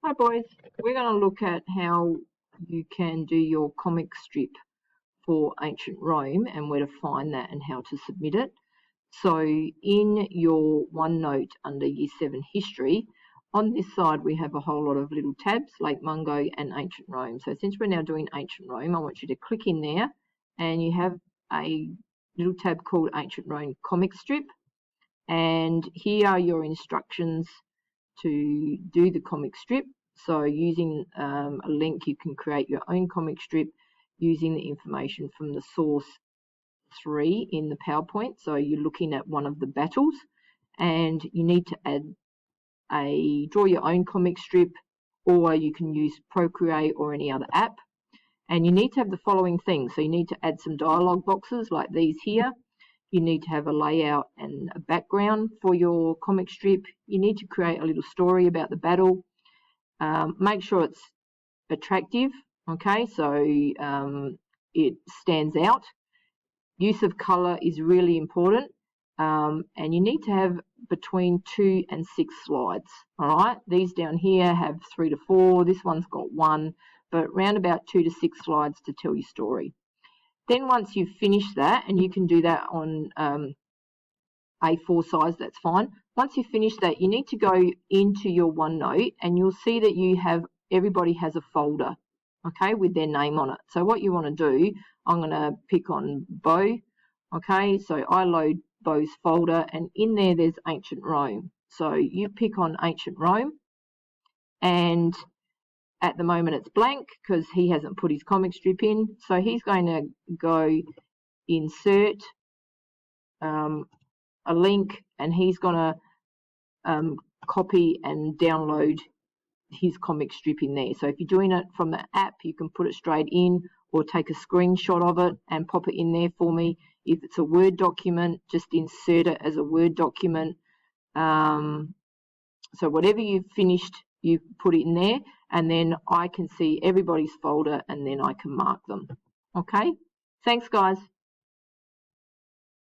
Hi boys, we're going to look at how you can do your comic strip for Ancient Rome and where to find that and how to submit it. So in your OneNote under Year 7 History, on this side we have a whole lot of little tabs, Lake Mungo and Ancient Rome. So since we're now doing Ancient Rome, I want you to click in there and you have a little tab called Ancient Rome Comic Strip, and here are your instructions to do the comic strip. So using a link, you can create your own comic strip using the information from the source 3 in the PowerPoint. So you're looking at one of the battles and you need to draw your own comic strip, or you can use Procreate or any other app. And you need to have the following things. So you need to add some dialogue boxes like these here. You need to have a layout and a background for your comic strip. You need to create a little story about the battle. Make sure it's attractive, okay, so it stands out. Use of colour is really important, and you need to have between 2 and 6 slides, all right? These down here have 3 to 4. This one's got 1, but around about 2 to 6 slides to tell your story. Then once you've finished that, and you can do that on A4 size, that's fine. Once you've finished that, you need to go into your OneNote and you'll see that everybody has a folder, okay, with their name on it. So what you want to do, I'm going to pick on Bo, okay, so I load Bo's folder and in there's Ancient Rome. So you pick on Ancient Rome, and at the moment it's blank because he hasn't put his comic strip in. So he's going to go insert a link, and he's going to copy and download his comic strip in there. So if you're doing it from the app, you can put it straight in or take a screenshot of it and pop it in there for me. If it's a Word document, just insert it as a Word document. So whatever you've finished, you put it in there, and then I can see everybody's folder and then I can mark them. Okay? Thanks, guys.